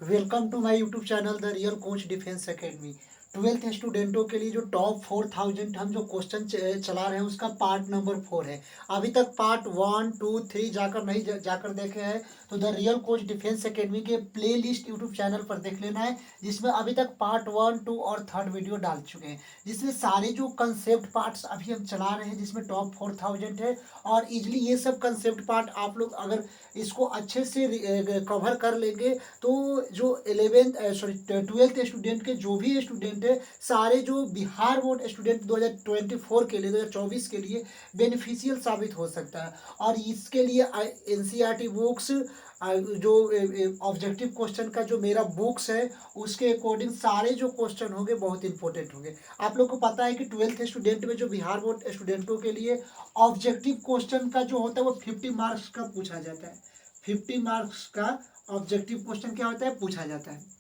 Welcome to my YouTube channel the real coach defence academy. Twelfth स्टूडेंटों के लिए जो टॉप 4000 हम जो क्वेश्चन चला रहे हैं उसका पार्ट नंबर 4 है। अभी तक पार्ट 1 2 3 जाकर नहीं जाकर देखे हैं तो the real coach defence academy के प्ले लिस्ट यूट्यूब चैनल पर देख लेना है, जिसमें अभी तक पार्ट 1 2 और थर्ड वीडियो डाल चुके हैं, जिसमें सारे जो कंसेप्ट पार्ट्स अभी हम चला रहे हैं जिसमें टॉप 4000 है। और इजली ये सब कंसेप्ट पार्ट आप लोग अगर इसको अच्छे से कवर कर लेंगे तो जो 12th स्टूडेंट के जो भी स्टूडेंट है, सारे जो बिहार बोर्ड स्टूडेंट 2024 के लिए 2024 के लिए बेनिफिशियल साबित हो सकता है। और इसके लिए एनसीईआरटी बुक्स जो ऑब्जेक्टिव क्वेश्चन का जो मेरा बुक्स है उसके अकॉर्डिंग सारे जो क्वेश्चन होंगे बहुत इंपॉर्टेंट होंगे। आप लोग को पता है कि 12th स्टूडेंट में जो बिहार बोर्ड स्टूडेंटों के लिए ऑब्जेक्टिव क्वेश्चन का जो होता है वो 50 मार्क्स का पूछा जाता है। 50 मार्क्स का ऑब्जेक्टिव क्वेश्चन क्या होता है, पूछा जाता है।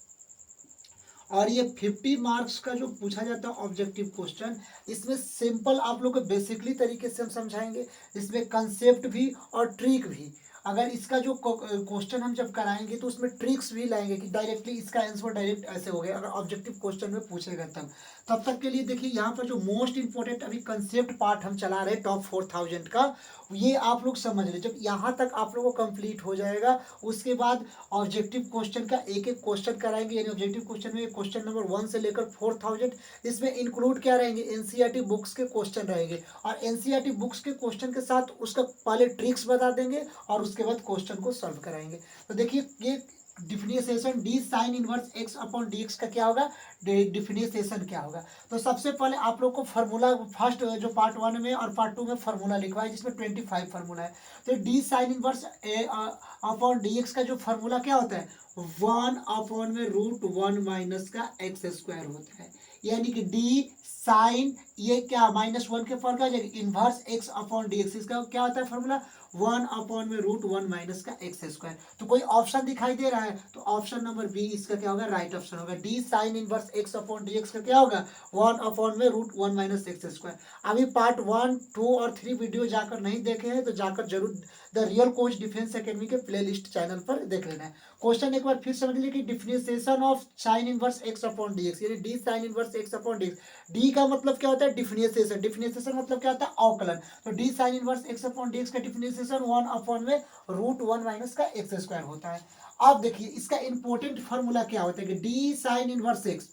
और ये 50 मार्क्स का जो पूछा जाता है ऑब्जेक्टिव क्वेश्चन, इसमें सिंपल आप लोग को बेसिकली तरीके से हम समझाएंगे, इसमें कंसेप्ट भी और ट्रिक भी। अगर इसका जो क्वेश्चन हम जब कराएंगे तो उसमें ट्रिक्स भी लाएंगे कि डायरेक्टली इसका आंसर डायरेक्ट ऐसे हो गया, अगर ऑब्जेक्टिव क्वेश्चन में पूछेगा तब तक के लिए देखिए यहाँ पर जो मोस्ट इंपॉर्टेंट अभी कंसेप्ट पार्ट हम चला रहे हैं टॉप 4000 का, ये आप लोग समझ रहे। जब यहाँ तक आप लोगों को कंप्लीट हो जाएगा उसके बाद ऑब्जेक्टिव क्वेश्चन का एक एक क्वेश्चन कराएंगे, यानी ऑब्जेक्टिव क्वेश्चन में क्वेश्चन नंबर 1 से लेकर 4000, इसमें इंक्लूड क्या रहेंगे, एनसीईआरटी बुक्स के क्वेश्चन रहेंगे। और एनसीईआरटी बुक्स के क्वेश्चन के साथ उसका पहले ट्रिक्स बता देंगे और उसके बाद क्वेश्चन को सॉल्व कराएंगे। तो देखिए ये differentiation D sine inverse X upon D X का क्या होगा, डिफिनिएशन क्या होगा। तो सबसे पहले आप लोग को फार्मूला फर्स्ट जो पार्ट 1 में और पार्ट 2 में फार्मूला लिखवा है, जिसमें 25 फार्मूला है। तो D sine inverse upon D X का जो फार्मूला क्या होता है, 1 में √1 माइनस का एक्स स्क्वायर होता है। यानी कि डी साइन ये क्या -1 के फॉर्म का inverse X upon D x, इसका क्या होता है फार्मूला, 1 में √1 माइनस का एक्स स्क्वायर। तो कोई ऑप्शन दिखाई दे रहा है तो ऑप्शन नंबर बी इसका क्या होगा, राइट ऑप्शन होगा। D sine inverse X upon D X का क्या होगा, 1 में √1 माइनस एक्स स्क्वायर। अभी पार्ट 1 2 और 3 वीडियो जाकर नहीं देखे हैं तो जाकर जरूर the real coach defence academy के प्लेलिस्ट चैनल पर देख लेना है। क्वेश्चन एक बार फिर समझ लीजिए कि differentiation of sine inverse X upon D X, यानी D sine inverse X upon D X. D का मतलब क्या होता है, डिफिनेशन। डिफिनेशन मतलब क्या होता है, अवकलन। तो D sine inverse X upon D X का डिफिनेशन 1 में √1 माइनस का एक्स स्क्वायर होता है। अब देखिए इसका इंपॉर्टेंट फॉर्मूला क्या होता है कि D sine inverse x,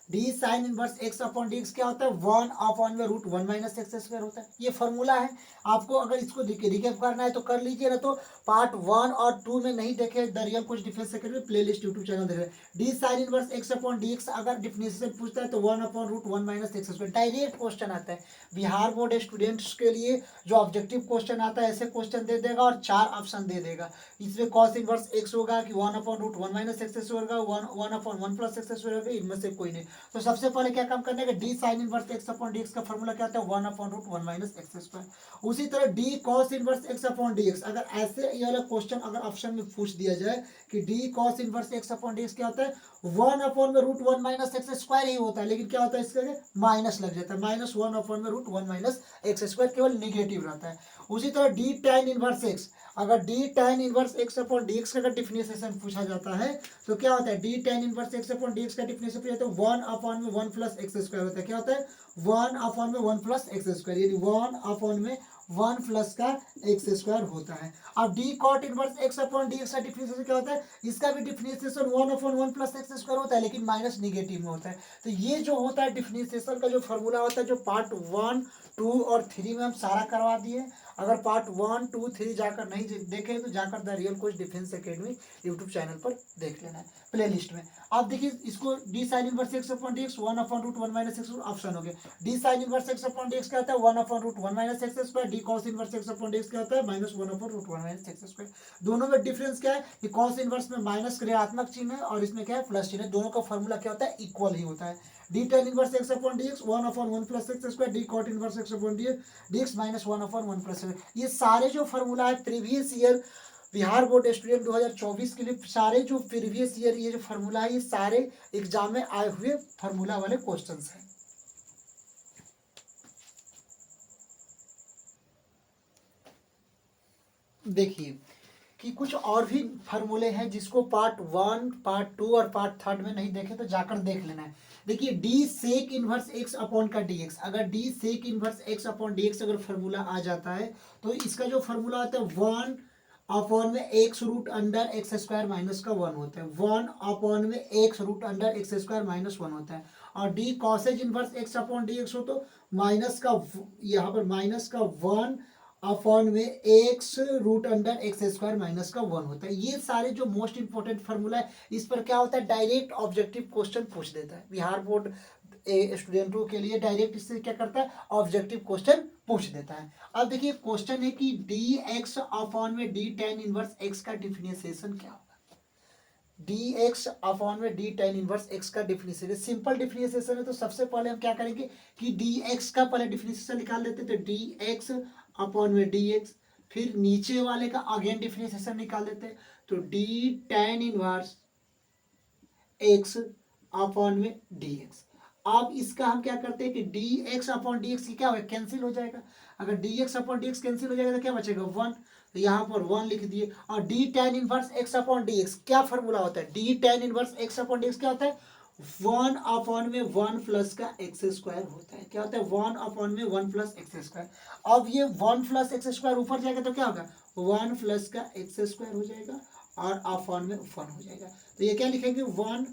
D sine inverse X upon D X क्या होता है, 1 में √1 माइनस एक्स स्क्वायर होता है। ये फॉर्मूला है। आपको अगर इसको रिकेप करना है तो कर लीजिए, ना तो पार्ट 1 और 2 में नहीं देखे द रियल कुछ defence academy playlist YouTube channel देखे। D sine inverse X upon D X अगर डिफिनेशन पूछता है तो 1 minus X square direct question आता है। बिहार बोर्ड स्टूडेंट्स के लिए जो ऑब्जेक्टिव क्वेश्चन आता है ऐसे क्वेश्चन दे देगा और 4 ऑप्शन दे देगा। इसमें कॉस इनवर्स एक्स होगा कि 1 माइनस एक्स स्क्वायर होगा, 1 प्लस एक्स स्क्वायर होगा, इनमें से कोई नहीं। तो सबसे पहले क्या काम करने का, D sine inverse X upon D X का फॉर्मूला क्या होता है, 1 माइनस एक्स स्क्वायर। उसी तरह D cos inverse X upon D X, अगर ऐसे ये वाला क्वेश्चन अगर ऑप्शन में पूछ दिया जाए कि D cos inverse X upon D X क्या होता है, 1 में √1 माइनस एक्स स्क्वायर ही होता है, लेकिन क्या होता है इसका माइनस लग जाता है, -1 में √1 माइनस एक्स स्क्वायर केवल निगेटिव रहता है। उसी तरह डी tan इनवर्स एक्स, अगर D tan inverse X upon D X का डिफिनेशन पूछा जाता है तो क्या होता है, D tan inverse X upon D X का डिफिनेशन पूछा जाता है 1 में 1 प्लस एक्स स्क्वायर होता है। क्या होता है, 1 में 1 प्लस एक्स स्क्वायर, यानी 1 में 1 प्लस का एक्स स्क्वायर होता है। अब D cot inverse X upon D X का डिफिनेशन क्या होता है, इसका भी डिफिनेशन 1 प्लस एक्स स्क्वायर होता है, लेकिन माइनस निगेटिव में होता है। तो ये जो होता है डिफिनेशन का जो फॉर्मूला होता है, जो पार्ट 1 2 और 3 में हम सारा करवा दिए। अगर पार्ट 1 2 3 जाकर नहीं देखे तो जाकर the real coach defence academy YouTube channel पर देख लेना है प्ले लिस्ट में। आप देखिए इसको D sine inverse X upon D X 1 minus x option हो गया। D sine inverse X upon D X क्या होता है, 1 minus X square. D cos inverse X upon D X क्या होता है, -1 माइनस एक्स स्क्वायर। दोनों में डिफरेंस क्या है कि कॉस इनवर्स में माइनस ऋणात्मक चिन्ह है और इसमें क्या है प्लस चिन्ह है। दोनों का फॉर्मूला क्या होता है, इक्वल ही होता है। D tan inverse X upon D X 1 plus X square, D cot inverse X upon D X -1 plus. ये सारे जो फॉर्मूला है previous year Bihar board student 2024 के लिए, सारे जो प्रीवियस ईयर ये जो फॉर्मूला है ये सारे एग्जाम में आए हुए फॉर्मूला वाले क्वेश्चंस हैं। देखिए कि कुछ और भी फार्मूले हैं जिसको पार्ट 1, पार्ट 2 और पार्ट 3 में नहीं देखे तो जाकर देख लेना है। देखिए D sec inverse X upon का डी एक्स, अगर D sec inverse X upon D X अगर फार्मूला आ जाता है तो इसका जो फार्मूला आता है 1 अपॉन में X root under X square minus का 1 होता है, 1 अपॉन में X root under X square minus 1 होता है। और D cosec inverse X upon D X हो तो माइनस का, यहाँ पर माइनस का 1 अपॉन में X root under X square minus का 1 होता है। ये सारे जो मोस्ट इंपॉर्टेंट फार्मूला है, इस पर क्या होता है, डायरेक्ट ऑब्जेक्टिव क्वेश्चन पूछ देता है। बिहार बोर्ड स्टूडेंटों के लिए डायरेक्ट इससे क्या करता है, ऑब्जेक्टिव क्वेश्चन पूछ देता है। अब देखिए क्वेश्चन है कि डी एक्स अपॉन में डी टेन इनवर्स एक्स का डिफरेंशिएशन क्या होगा। डी एक्स अपॉन में डी टेन इनवर्स एक्स का डिफरेंशिएशन, सिंपल डिफरेंशिएशन है। तो सबसे पहले हम क्या करेंगे कि डी एक्स का पहले डिफरेंशिएशन निकाल लेते हैं, तो डी एक्स अपॉन में डी एक्स, फिर नीचे वाले का अगेन डिफरेंशिएशन निकाल देते हैं, तो D tan inverse X upon में डी एक्स। अब इसका हम क्या करते हैं कि D x upon D X क्या होगा, कैंसिल हो जाएगा। अगर D x upon D x cancel हो जाएगा तो क्या बचेगा, 1, तो यहाँ पर 1 लिख दिए। और D tan inverse X upon D X क्या फॉर्मूला होता है, D tan inverse X upon D X क्या होता है, 1 अपॉन में 1 प्लस का एक्स स्क्वायर होता है। क्या होता है, 1 अपॉन में 1 प्लस एक्स स्क्वायर। अब ये 1 प्लस एक्स स्क्वायर ऊपर जाएगा तो क्या होगा, 1 प्लस का एक्स स्क्वायर हो जाएगा और अपॉन में 1 हो जाएगा। तो ये क्या लिखेंगे, 1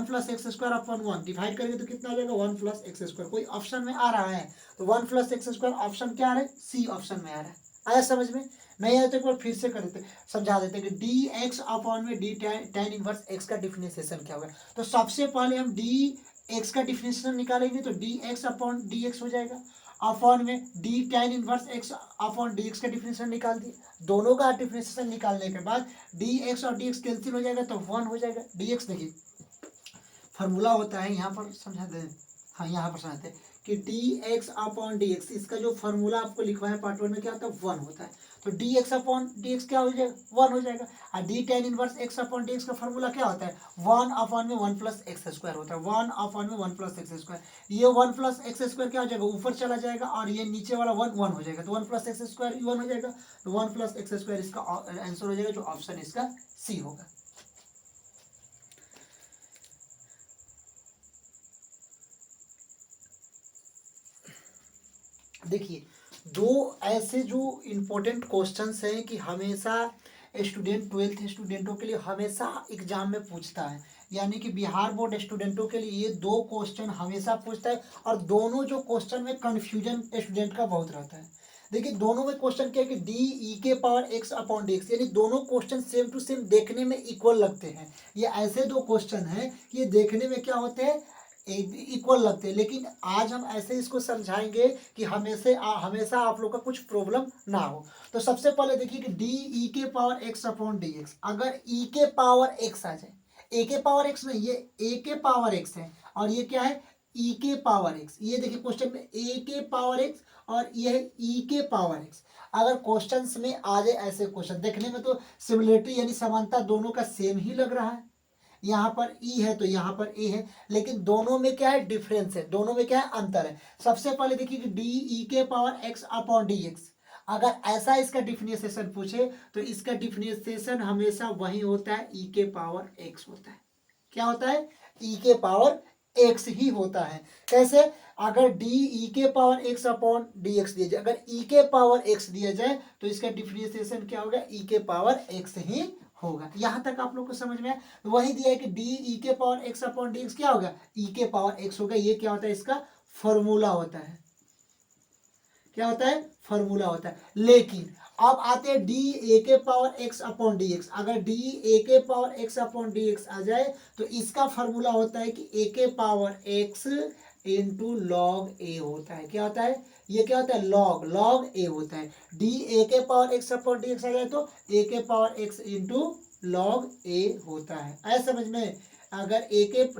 plus X square upon 1 divide करेंगे तो कितना आ जाएगा, 1 प्लस एक्स स्क्वायर। कोई ऑप्शन में आ रहा है तो 1 प्लस एक्स स्क्वायर ऑप्शन क्या आ रहा है, सी ऑप्शन में आ रहा है। आया समझ में, नहीं आया तो एक बार फिर से कर देते, समझा देते कि डी एक्स अपॉन में डी टेन इनवर्स एक्स का डिफरेंशिएशन क्या होगा। तो सबसे पहले हम डी एक्स का डिफरेंशिएशन निकालेंगे, तो D x upon D X हो जाएगा, अपॉन में D tan inverse X upon D X का डिफरेंशिएशन निकाल दिए। दोनों का डिफरेंशिएशन निकालने के बाद डी एक्स और डी एक्स कैंसिल हो जाएगा तो 1 हो जाएगा। डी एक्स देखिए फार्मूला होता है, यहाँ पर समझा दें, हाँ यहाँ पर समझाते हैं कि D x upon D x, इसका जो फार्मूला आपको लिखवा है पार्ट 1 में क्या होता है, 1 होता है। तो D x upon D X क्या हो जाएगा, 1 हो जाएगा। और D tan inverse X upon D X का फार्मूला क्या होता है, 1 अपॉन में 1 प्लस एक्स स्क्वायर होता है, 1 अपॉन में 1 प्लस एक्स स्क्वायर। ये 1 प्लस एक्स स्क्वायर क्या हो जाएगा, ऊपर चला जाएगा और ये नीचे वाला 1 हो जाएगा, तो 1 प्लस एक्स स्क्वायर 1 हो जाएगा, तो 1 प्लस एक्स स्क्वायर इसका आंसर हो जाएगा, जो ऑप्शन इसका सी होगा। देखिए दो ऐसे जो इम्पोर्टेंट क्वेश्चंस हैं कि हमेशा स्टूडेंट 12th स्टूडेंटों के लिए हमेशा एग्जाम में पूछता है, यानी कि बिहार बोर्ड स्टूडेंटों के लिए ये 2 क्वेश्चन हमेशा पूछता है। और दोनों जो क्वेश्चन में कन्फ्यूजन स्टूडेंट का बहुत रहता है। देखिए दोनों में क्वेश्चन क्या है कि डी ई के power X upon D X, यानी दोनों क्वेश्चन सेम टू सेम देखने में इक्वल लगते हैं। ये ऐसे 2 क्वेश्चन हैं कि ये देखने में क्या होते हैं, इक्वल लगते हैं। लेकिन आज हम ऐसे इसको समझाएंगे कि हमेशा आप लोग का कुछ प्रॉब्लम ना हो। तो सबसे पहले देखिए कि डी ई के power X upon D X, अगर ई के पावर एक्स आ जाए, ए के पावर एक्स नहीं, ये ए के पावर एक्स है और ये क्या है, ई के पावर एक्स। ये देखिए क्वेश्चन में ए के पावर एक्स और ये है ई के पावर एक्स। अगर क्वेश्चंस में आ जाए ऐसे क्वेश्चन, देखने में तो सिमिलरिटी यानी समानता दोनों का सेम ही लग रहा है, यहाँ पर ई है तो यहाँ पर ए है, लेकिन दोनों में क्या है, डिफरेंस है, दोनों में क्या है, अंतर है। सबसे पहले देखिए कि डी ई के power X upon D X, अगर ऐसा इसका डिफरेंशिएशन पूछे तो इसका डिफरेंशिएशन हमेशा वही होता है, ई के पावर एक्स होता है। क्या होता है, ई के पावर एक्स ही होता है। कैसे, अगर डी ई के power X upon D x दिया जाए, अगर ई के पावर एक्स दिया जाए तो इसका डिफरेंशिएशन क्या होगा, ई के पावर एक्स ही होगा। यहां तक आप लोग को समझ में आया। वही दिया है कि डी ई के power X upon D X क्या होगा, ई के पावर एक्स होगा। ये क्या होता है, इसका फॉर्मूला होता है। क्या होता है, फॉर्मूला होता है। लेकिन अब आते हैं डी ए के power X upon D X, अगर डी ए के power X upon D X आ जाए तो इसका फॉर्मूला होता है कि ए के power X into log A होता है। क्या होता है, ये क्या होता है, लॉग ए होता है। डी ए के power X upon D X आ जाए तो ए के power X into log A होता है। ऐसा समझ में, अगर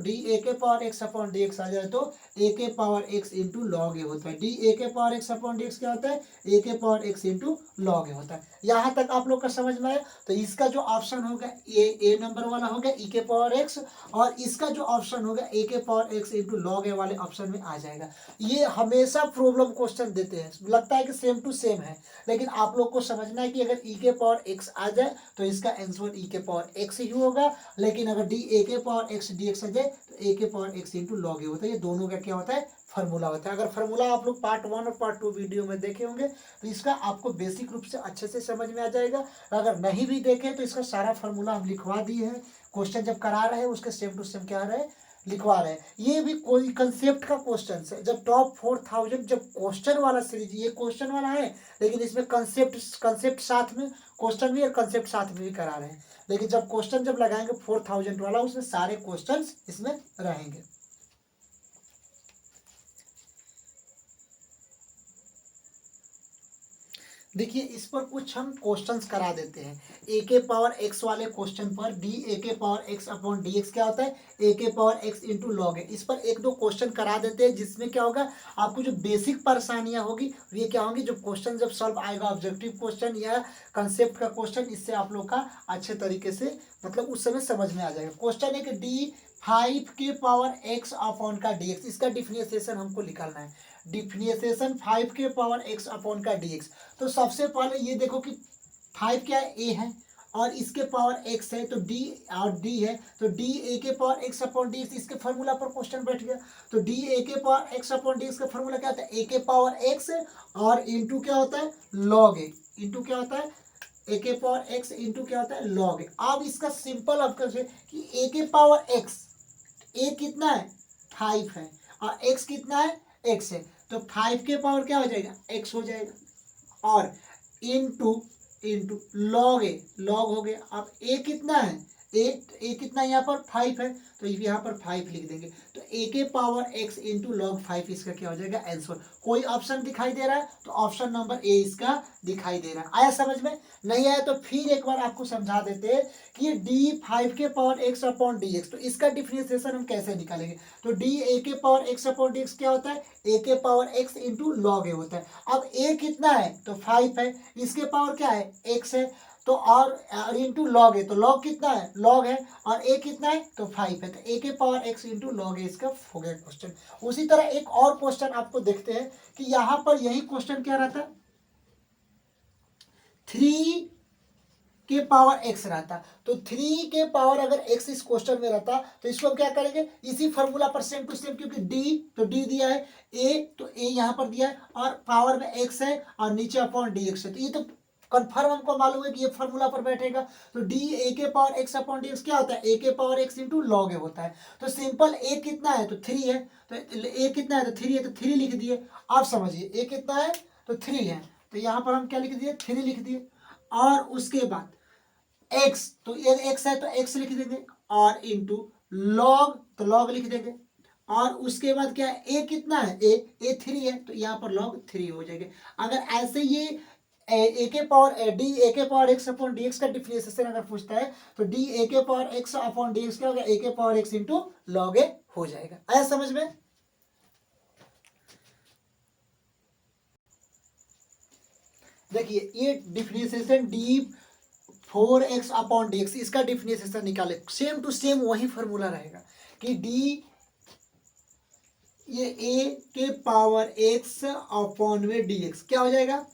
डी ए के power X upon D X आ जाए तो ए के power X into log A होता है। डी ए के power X upon D X क्या होता है, ए के power X into log A होता है। यहाँ तक आप लोग का समझ में आया। तो इसका जो ऑप्शन होगा ए नंबर वाला होगा ई के पावर एक्स, और इसका जो ऑप्शन होगा ए के पावर एक्स इंटू लॉग ए वाले ऑप्शन में आ जाएगा। ये हमेशा प्रॉब्लम क्वेश्चन देते हैं, लगता है कि सेम टू सेम है, लेकिन आप लोग को समझना है कि अगर ई के पावर एक्स आ जाए तो इसका आंसर ई के पावर एक्स ही होगा, लेकिन अगर डी ए के पावर एक्स डी एक्स आ जाए तो ए के power X into log A होता है। ये दोनों का क्या होता है, फार्मूला होता है। अगर फार्मूला आप लोग पार्ट 1 और पार्ट 2 वीडियो में देखे होंगे तो इसका आपको बेसिक रूप से अच्छे से समझ में आ जाएगा। अगर नहीं भी देखे तो इसका सारा फार्मूला हम लिखवा दिए हैं, क्वेश्चन जब करा रहे हैं उसके सेम टू सेम क्या रहे लिखवा रहे हैं। ये भी कोई कंसेप्ट का क्वेश्चन है। जब टॉप 4000 जब क्वेश्चन वाला सीरीज, ये क्वेश्चन वाला है लेकिन इसमें कंसेप्ट साथ में, क्वेश्चन भी और कंसेप्ट साथ में भी करा रहे हैं। लेकिन जब क्वेश्चन जब लगाएंगे 4000 वाला उसमें सारे क्वेश्चन इसमें रहेंगे। देखिए इस पर कुछ हम क्वेश्चंस करा देते हैं। ए के पावर एक्स वाले क्वेश्चन पर डी ए के power X upon D X क्या होता है, ए के पावर एक्स इंटू लॉग है। इस पर एक दो क्वेश्चन करा देते हैं जिसमें क्या होगा, आपको जो बेसिक परेशानियां होगी ये क्या होंगी, जो क्वेश्चन जब सॉल्व आएगा ऑब्जेक्टिव क्वेश्चन या कंसेप्ट का क्वेश्चन, इससे आप लोग का अच्छे तरीके से मतलब उस समय समझ में आ जाएगा। क्वेश्चन है कि डी 5 के पावर एक्स अपॉन का डी एक्स, इसका डिफरेंशिएशन हमको निकालना है। डिफरेंशिएशन 5 के पावर एक्स अपॉन का डी एक्स। तो सबसे पहले ये देखो कि 5 क्या है, ए है, और इसके पावर एक्स है, तो डी और डी है, तो डी ए के power X upon D x, इसके फार्मूला पर क्वेश्चन बैठ गया। तो डी ए के power X upon D X का फार्मूला क्या होता है, ए के पावर एक्स और इंटू क्या होता है लॉग ए, इंटू क्या होता है ए के पावर एक्स इंटू क्या होता है लॉग ए। अब इसका सिंपल अब कैसे कि ए के पावर एक्स, ए कितना है 5 है और एक्स कितना है एक्स है, तो 5 के पावर क्या हो जाएगा एक्स हो जाएगा, और इंटू इंटू लॉग ए, लॉग हो गया। अब ए कितना है, ए कितना यहाँ पर 5 है, तो यहाँ पर 5 लिख देंगे। तो ए के पावर एक्स इंटू लॉग 5 इसका क्या हो जाएगा आंसर। कोई ऑप्शन दिखाई दे रहा है तो ऑप्शन नंबर ए इसका दिखाई दे रहा है। आया समझ में, नहीं आया तो फिर एक बार आपको समझा देते हैं कि ये डी 5 के power X upon D x, तो इसका डिफरेंशिएशन हम कैसे निकालेंगे। तो डी ए के power X upon D X क्या होता है, ए के power X into log A होता है। अब ए कितना है तो 5 है, इसके पावर क्या है एक्स है, तो और इंटू लॉग है, तो लॉग कितना है लॉग है, और ए कितना है तो 5 है, तो ए के पावर एक्स इंटू लॉग है इसका हो गया क्वेश्चन। उसी तरह एक और क्वेश्चन आपको देखते हैं कि यहाँ पर यही क्वेश्चन क्या रहता है, 3 के पावर एक्स रहता, तो 3 के पावर अगर एक्स इस क्वेश्चन में रहता तो इसको हम क्या करेंगे, इसी फॉर्मूला पर सेम टू सेम, क्योंकि डी तो डी दिया है, ए तो ए यहाँ पर दिया है, और पावर में एक्स है और नीचे अपॉन डी एक्स है, तो ये तो कन्फर्म हमको मालूम है कि ये फॉर्मूला पर बैठेगा। तो डी ए के power X upon D X क्या होता है, ए के power X into log A होता है। तो सिंपल ए कितना है तो 3 है, तो ए कितना है तो 3 है, तो 3 लिख दिए। आप समझिए ए कितना है तो 3 है, तो यहाँ पर हम क्या लिख दिए 3 लिख दिए, और उसके बाद एक्स, तो ये एक्स है तो एक्स लिख देंगे, और इंटू लॉग तो लॉग लिख देंगे, और उसके बाद क्या है ए कितना है ए 3 है, तो यहाँ पर लॉग 3 हो जाएगा। अगर ऐसे ये ए के पावर डी ए के power X upon D X का डिफरेंशिएशन अगर पूछता है तो डी ए के power X upon D X क्या होगा, ए के पावर एक्स इंटू लॉग ए हो जाएगा। आया समझ में। देखिए ये differentiation D 4x upon D x, इसका डिफरेंशिएशन निकाले, सेम टू सेम वही फॉर्मूला रहेगा कि डी ये ए के पावर एक्स अपॉन में डी एक्स क्या हो जाएगा,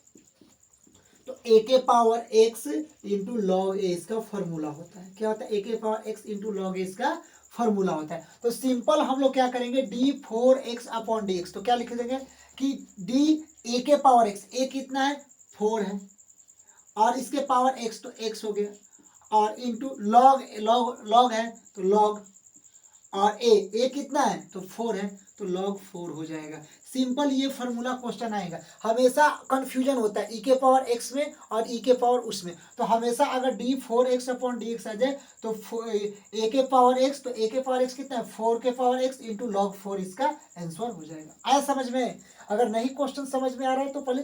तो ए के पावर एक्स इंटू लॉग ए इसका फॉर्मूला होता है। क्या होता है, ए के पावर एक्स इंटू लॉग ए इसका फॉर्मूला होता है। तो सिंपल हम लोग क्या करेंगे, D 4x upon D x, तो क्या लिख देंगे कि डी ए के पावर एक्स, ए कितना है 4 है, और इसके पावर एक्स तो एक्स हो गया, और इंटू लॉग लॉग लॉग है तो लॉग, और ए कितना है तो 4 है, तो लॉग 4 हो जाएगा। सिंपल ये फॉर्मूला क्वेश्चन आएगा। हमेशा कंफ्यूजन होता है ई के पावर एक्स में और ई के पावर उसमें, तो हमेशा अगर D 4x upon D X आ जाए तो ए के पावर एक्स, तो ए के पावर एक्स कितना है 4 के पावर एक्स इंटू लॉग 4 इसका आंसर हो जाएगा। आया समझ में। अगर नहीं क्वेश्चन समझ में आ रहा है तो पहले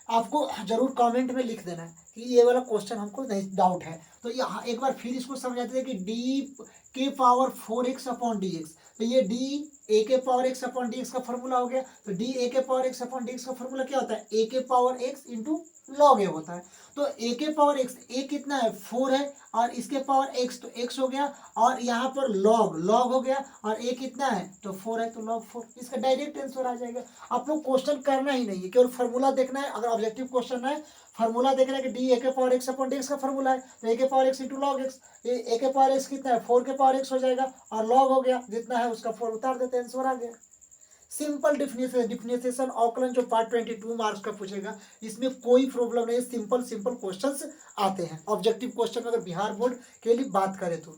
आपको जरूर कमेंट में लिख देना है कि कि ये वाला क्वेश्चन हमको नहीं डाउट है। तो यहाँ एक बार फिर इसको समझाते हैं कि डी के power 4x upon D x, तो ये डी ए के power X upon D X का फॉर्मूला हो गया। तो डी ए के power X upon D X का फॉर्मूला क्या होता है, ए के power X into log A होता है। तो ए के पावर एक्स, ए कितना है 4 है, और इसके पावर एक्स तो एक्स हो गया, और यहाँ पर लॉग लॉग हो गया, और ए कितना है तो 4 है, तो लॉग 4, इसका डायरेक्ट आंसर आ जाएगा। आप लोग क्वेश्चन करना ही नहीं है, केवल फॉर्मूला देखना है। अगर ऑब्जेक्टिव क्वेश्चन है, फॉर्मूला देखना है कि डी ए के power X upon D X का फॉर्मूला है, तो ए के power X into log X, A के पावर एक्स कितना है 4 के पावर एक्स हो जाएगा, और लॉग हो गया जितना है उसका 4 उतार देते हैं, आंसर आ गया। सिंपल डिफिनेशन ऑकलन जो पार्ट 22 मार्क्स का पूछेगा, इसमें कोई प्रॉब्लम नहीं, सिंपल सिंपल क्वेश्चंस आते हैं ऑब्जेक्टिव क्वेश्चन में, अगर बिहार बोर्ड के लिए बात करें तो।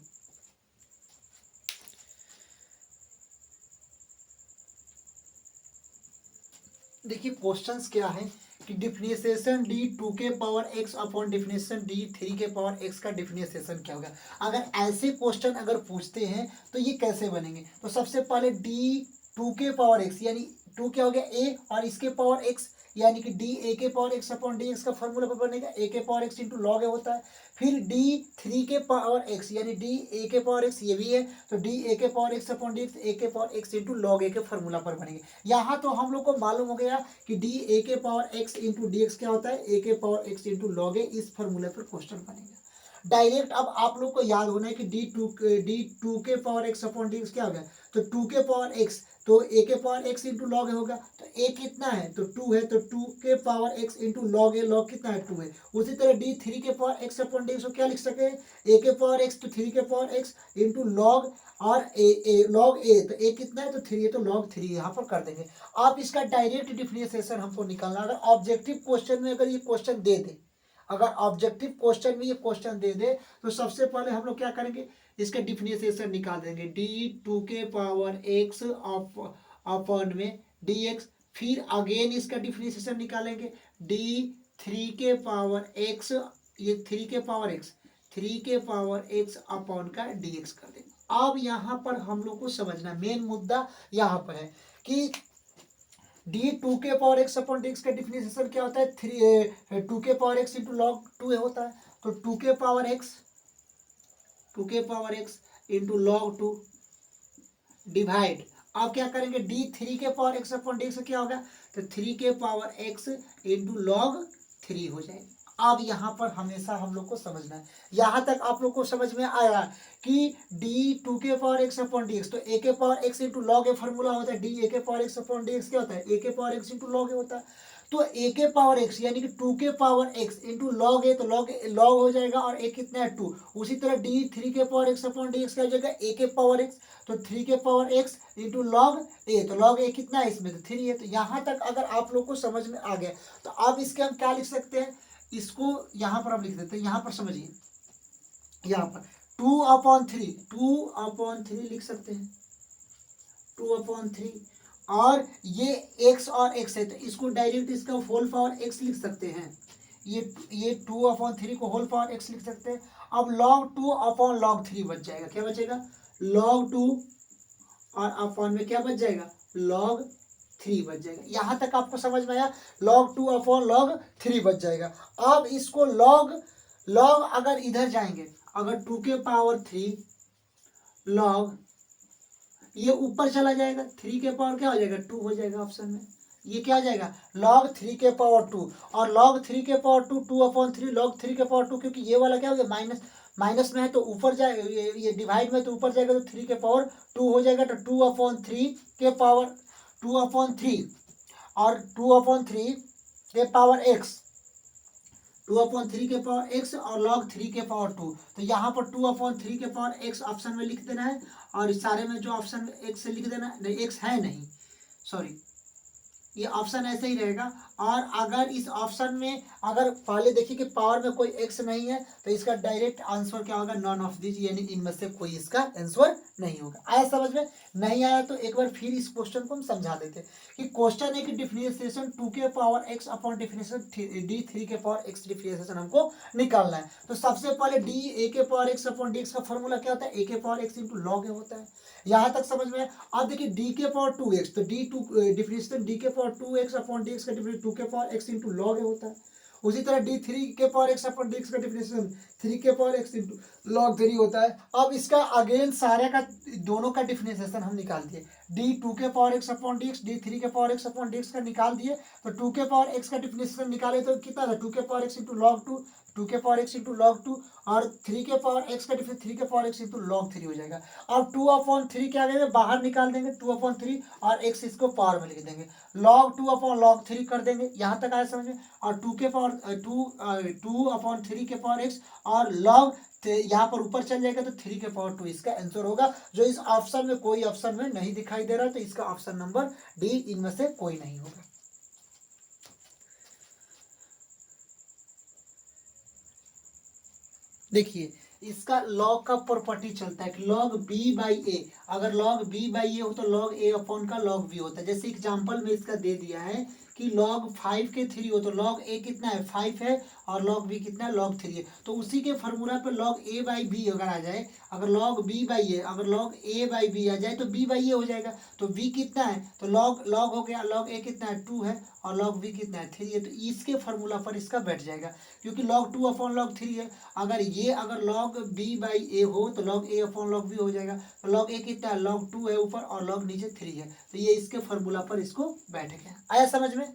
देखिए क्वेश्चंस क्या है कि डिफिनेशन डी 2 के power X upon definition D 3 के पावर एक्स का डिफिनेशन क्या होगा। अगर ऐसे क्वेश्चन अगर पूछते हैं तो ये कैसे बनेंगे, तो सबसे पहले डी 2 के पावर एक्स, यानी 2 क्या हो गया ए, और इसके पावर एक्स, यानी कि डी ए के power X upon D X का फॉर्मूला पर बनेगा, ए के power X into log A होता है। फिर डी 3 के पावर एक्स, यानी डी ए के पावर एक्स ये भी है, तो डी ए के power X upon D X, A के power X into log A के फॉर्मूला पर बनेंगे। यहाँ तो हम लोग को मालूम हो गया कि डी ए के power X into D X क्या होता है, ए के पावर एक्स इंटू लॉग ए, इस फॉर्मूले पर क्वेश्चन बनेगा डायरेक्ट। अब आप लोग को याद होना है कि डी टू के power X upon D X क्या हो गया, तो 2 के पावर एक्स, तो ए के पावर एक्स इंटू लॉग ए होगा, तो ए कितना है तो 2 है, तो 2 के पावर एक्स इंटू लॉग ए, लॉग कितना है 2 है। उसी तरह डी 3 के power X upon D x को क्या लिख सके, ए के पावर एक्स तो 3 के पावर एक्स इंटू लॉग, और ए लॉग ए, तो ए कितना है तो 3 है, तो लॉग 3 यहाँ पर कर देंगे। आप इसका डायरेक्ट डिफरेंशिएशन हमको निकालना। अगर ऑब्जेक्टिव क्वेश्चन में अगर ये क्वेश्चन दे दे, अगर ऑब्जेक्टिव क्वेश्चन में ये क्वेश्चन दे दे, तो सबसे पहले हम लोग क्या करेंगे, इसका डिफरेंशिएशन निकाल देंगे, डी 2 के पावर एक्स अपॉन में डी एक्स, फिर अगेन इसका डिफरेंशिएशन निकालेंगे, डी 3 के पावर एक्स, ये 3 के पावर एक्स, 3 के पावर एक्स अपॉन का डी एक्स कर देंगे। अब यहाँ पर हम लोग को समझना मेन मुद्दा यहाँ पर है कि डी 2 के power X upon D X का डिफिनेशन क्या होता है, 2 के पावर एक्स इंटू लॉग 2 होता है, तो 2 के power X into log 2 divide, अब क्या करेंगे डी 3 के power X upon D X क्या होगा, तो 3 के पावर एक्स इंटू लॉग 3 हो जाएगा। अब यहाँ पर हमेशा हम लोग को समझना है, यहाँ तक आप लोग को समझ में आया कि डी 2 के power X upon D x, तो ए के power X into log a formula होता है, डी ए के power X upon D X क्या होता है, ए के power X into log A होता है। तो ए के पावर एक्स यानी कि 2 के पावर एक्स इंटू लॉग ए, तो लॉग हो जाएगा, और ए कितना है 2। उसी तरह डी 3 के power X upon D X क्या हो जाएगा, ए के पावर एक्स, तो 3 के पावर एक्स इंटू लॉग ए, तो लॉग ए कितना है इसमें, तो 3 है। तो यहाँ तक अगर आप लोग को समझ में आ गया, तो अब इसके हम क्या लिख सकते हैं, इसको यहाँ पर हम लिख देते हैं, यहाँ पर समझिए, यहाँ पर 2/3 लिख सकते हैं, 2/3, और ये x और x है, तो इसको डायरेक्ट इसका होल पावर x लिख सकते हैं, ये 2/3 को होल पावर x लिख सकते हैं। अब log 2 अपॉन log 3 बच जाएगा, क्या बचेगा log 2, और अपॉन में क्या बच जाएगा log 3 बच जाएगा। यहाँ तक आपको समझ में आया, log 2 अपॉन log 3 बच जाएगा। अब इसको log अगर इधर जाएंगे, अगर 2 के पावर 3 log, ये ऊपर चला जाएगा, 3 के पावर क्या हो जाएगा 2 हो जाएगा ऑप्शन में, ये क्या आ जाएगा log 3 के पावर 2, और log 3 के पावर 2 2/3 log 3 के पावर 2, क्योंकि ये वाला क्या हो गया माइनस में है तो ऊपर जाए, ये डिवाइड में तो ऊपर जाएगा, तो 3 के पावर 2 हो जाएगा, तो 2/3 के पावर 2/3, और 2/3 के पावर x, 2/3 के पावर x और log 3 के पावर 2, तो यहाँ पर 2/3 के पावर x ऑप्शन में लिख देना है, और इस सारे में जो ऑप्शन में x लिख देना है, नहीं x है नहीं, सॉरी, ये ऑप्शन ऐसे ही रहेगा। और अगर इस ऑप्शन में अगर पहले देखिए कि पावर में कोई x नहीं है, तो इसका डायरेक्ट आंसर क्या होगा नॉन ऑफ दिस, यानी इनमें से कोई इसका आंसर नहीं होगा। आया समझ में, नहीं आया तो एक बार फिर इस क्वेश्चन को हम समझा देते कि क्वेश्चन है कि डिफरेंशिएशन 2 के power x upon differentiation D 3 के पावर x डिफरेंशिएशन हमको निकालना है। तो सबसे पहले डी ए के power x upon D X का फॉर्मूला क्या होता है, ए के power x into log A होता है। यहाँ तक समझ में। अब देखिए डी के पावर 2x, तो डी 2 डिफरेंशिएशन डी के power 2x upon D X का डिफरेंस 2 के power x into log A होता है। उसी तरह डी थ्री के power X upon D X का डिफिनेशन थ्री के power X into log three होता है। अब इसका अगेन सारे का दोनों का डिफिनेशन हम निकाल दिए, डी टू के power X upon D X, D three के power X upon D X का निकाल दिए। तो टू के पावर एक्स का डिफिनेशन निकाले तो कितना था, टू के power X into log two, two के power X into log two, और थ्री के पावर एक्स का डिफरेंस थ्री के power X into log three हो जाएगा। अब टू अपॉन थ्री क्या करेंगे, बाहर निकाल देंगे टू अपॉन थ्री, और एक्स इसको पावर में लिख देंगे, log two upon log three कर देंगे। यहाँ तक आया समझ में। और टू के पावर टू अपॉन थ्री के पावर एक्स और लॉग यहाँ पर ऊपर चल जाएगा तो थ्री के पावर टू इसका आंसर होगा, जो इस ऑप्शन में कोई ऑप्शन में नहीं दिखाई दे रहा, तो इसका ऑप्शन नंबर डी इनमें से कोई नहीं होगा। देखिए इसका लॉग का प्रॉपर्टी चलता है कि लॉग बी बाई ए, अगर लॉग बी बाई ए हो तो लॉग ए अपॉन का लॉग बी होता है। जैसे एग्जांपल में इसका दे दिया है कि लॉग फाइव के थ्री हो तो लॉग ए कितना है, फाइव है, और लॉग बी कितना है, लॉग थ्री है। तो उसी के फॉर्मूला पे लॉग ए बाई बी अगर आ जाए, अगर लॉग बी बाई ए, अगर लॉग ए बाई बी आ जाए तो बी बाई ए हो जाएगा। तो बी कितना है, तो लॉग लॉग हो गया, लॉग ए कितना है, टू है, और लॉग बी कितना है, थ्री है। तो इसके फॉर्मूला पर इसका बैठ जाएगा, क्योंकि log two upon log three है। अगर लॉग बी बाई ए हो तो लॉग ए अपॉन लॉग बी हो जाएगा। तो लॉग ए कितना है, लॉग टू है ऊपर, और लॉग नीचे थ्री है। तो ये इसके फॉर्मूला पर इसको बैठ गया। आया समझ में।